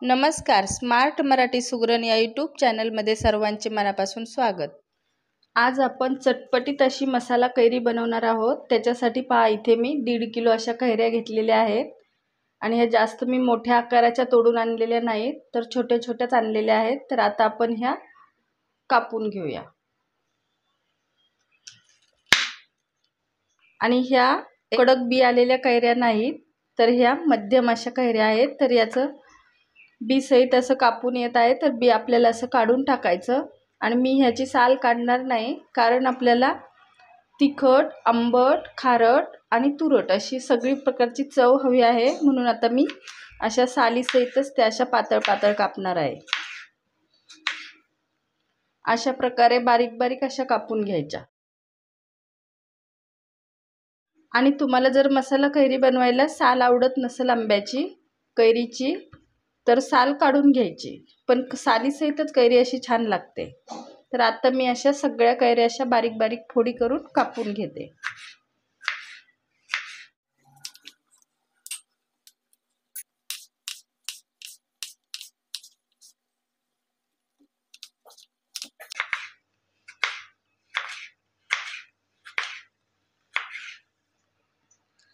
नमस्कार. स्मार्ट मराठी सुगरण या यूट्यूब चॅनलमध्ये सर्वांचे मनापासून स्वागत. आज आपण चटपटीत अशी मसाला कैरी बनवणार आहोत. त्याच्यासाठी पहा, इथे मी 1.5 किलो अशा कैऱ्या घेतलेल्या आहेत आणि ह्या जास्त मी मोठ्या आकाराच्या तोडून आणलेल्या नाहीत, तर छोट्या छोट्याच आणलेल्या आहेत. तर आता आपण ह्या कापून घेऊया. आणि ह्या कडक बी आलेल्या कैऱ्या नाहीत, तर ह्या मध्यम अशा कैऱ्या आहेत. तर याचं बी सहित असं कापून येत आहे, तर बी आपल्याला असं काढून टाकायचं. आणि मी ह्याची साल काढणार नाही, कारण आपल्याला तिखट, आंबट, खारट आणि तुरट अशी सगळी प्रकारची चव हवी आहे. म्हणून आता मी अशा सालीसहितच त्या अशा पातळ पातळ कापणार आहे. अशा प्रकारे बारीक बारीक अशा कापून घ्यायच्या. आणि तुम्हाला जर मसाला कैरी बनवायला साल आवडत नसेल आंब्याची, कैरीची, तर साल काढून घ्यायची, पण सालीसहितच कैरी अशी छान लागते. तर आता मी अशा सगळ्या कैऱ्या अशा बारीक बारीक फोडी करून कापून घेते.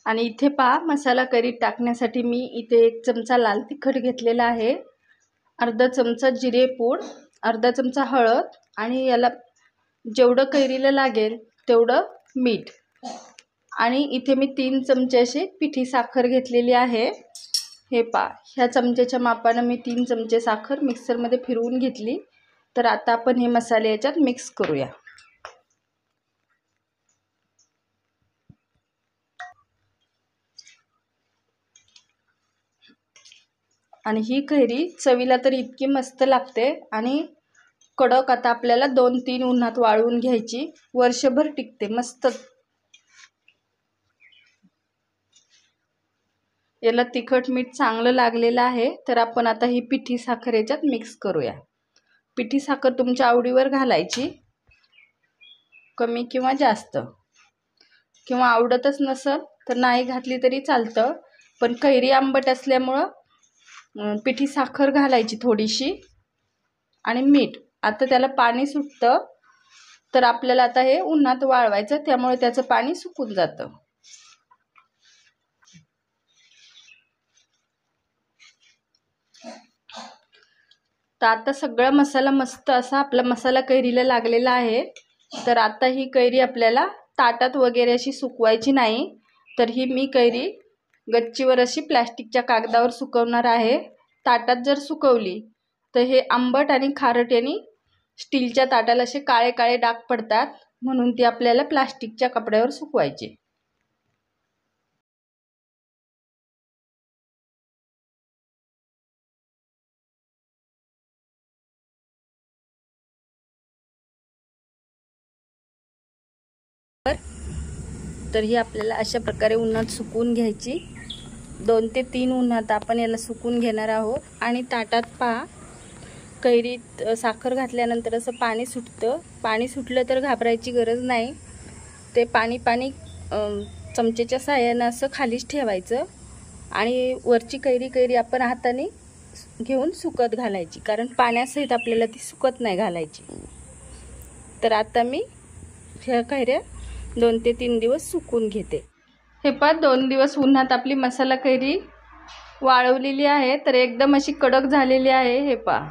आणि इथे पहा, मसाला कैरी टाकण्यासाठी मी इथे 1 चमचा लाल तिखट घेतलेला आहे, अर्धा चमचा जिरेपूड, अर्धा चमचा हळद आणि याला जेवढं कैरीला लागेल तेवढं मीठ. आणि इथे मी 3 चमचे अशी पिठी साखर घेतलेली आहे. हे पहा, ह्या चमच्याच्या मापाने मी 3 चमचे साखर मिक्सरमध्ये फिरवून घेतली. तर आता आपण हे मसाले याच्यात मिक्स करूया. आणि ही कैरी चवीला तर इतकी मस्त लागते आणि कडक. आता आपल्याला 2-3 उन्हात वाळवून घ्यायची, वर्षभर टिकते मस्त. याला तिखट मीठ चांगलं लागलेलं आहे. तर आपण आता ही पिठी साखर याच्यात मिक्स करूया. पिठी साखर तुमच्या आवडीवर घालायची, कमी किंवा जास्त, किंवा आवडतच नसेल तर नाही घातली तरी चालतं. पण कैरी आंबट असल्यामुळं पिठी साखर घालायची थोडीशी आणि मीठ. आता त्याला पाणी सुटतं, तर आपल्याला आता हे उन्हात वाळवायचं, त्यामुळे त्याचं पाणी सुकून जातं. तर आता सगळा मसाला मस्त असा आपला मसाला कैरीला लागलेला आहे. तर आता ही कैरी आपल्याला ताटात वगैरे अशी सुकवायची नाही, तर ही मी कैरी गच्चीवर अशी प्लॅस्टिकच्या कागदावर सुकवणार आहे. ताटात जर सुकवली तर हे आंबट आणि खारट यांनी स्टीलच्या ताटाला असे काळे काळे डाग पडतात, म्हणून ती आपल्याला प्लास्टिकच्या कपड्यावर सुकवायची. तर ही आपल्याला अशा प्रकारे उन्हात सुकवून घ्यायची. 2 ते 3 उन्हात आपण याला सुकवून घेणार आहोत. आणि ताटात पहा, कैरीत साखर घातल्यानंतर असं पाणी सुटतं. पाणी सुटलं तर घाबरायची गरज नाही. ते पाणी चमचेच्या साहाय्यानं असं खालीच ठेवायचं आणि वरची कैरी आपण हाताने घेऊन सुकत घालायची, कारण पाण्यासहित आपल्याला ती सुकत नाही घालायची. तर आता मी ह्या कैऱ्या 2 ते 3 दिवस सुकून घेते. हे पहा, 2 दिवस उन्हात आपली मसाला कैरी वाळवलेली आहे. तर एकदम अशी कडक झालेली आहे. हे पहा,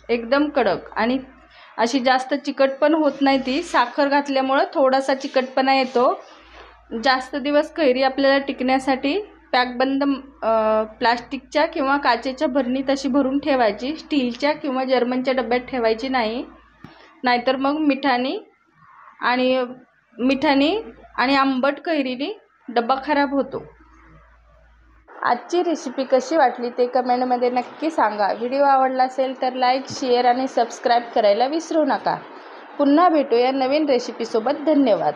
एकदम कडक आणि अशी जास्त चिकट पण होत नाही. ती साखर घातल्यामुळं थोडासा चिकटपणा येतो. जास्त दिवस कैरी आपल्याला टिकण्यासाठी पॅकबंद प्लास्टिकच्या किंवा काचेच्या भरणीत अशी भरून ठेवायची. स्टीलच्या किंवा जर्मनच्या डब्यात ठेवायची नाही, नाहीतर मग मिठाने आणि आंबट कैरीने डब्बा खराब होतो. आजची रेसिपी कशी वाटली ते कमेंटमध्ये नक्की सांगा. व्हिडिओ आवडला असेल तर लाईक, शेअर आणि सबस्क्राईब करायला विसरू नका. पुन्हा भेटूया नवीन रेसिपीसोबत. धन्यवाद.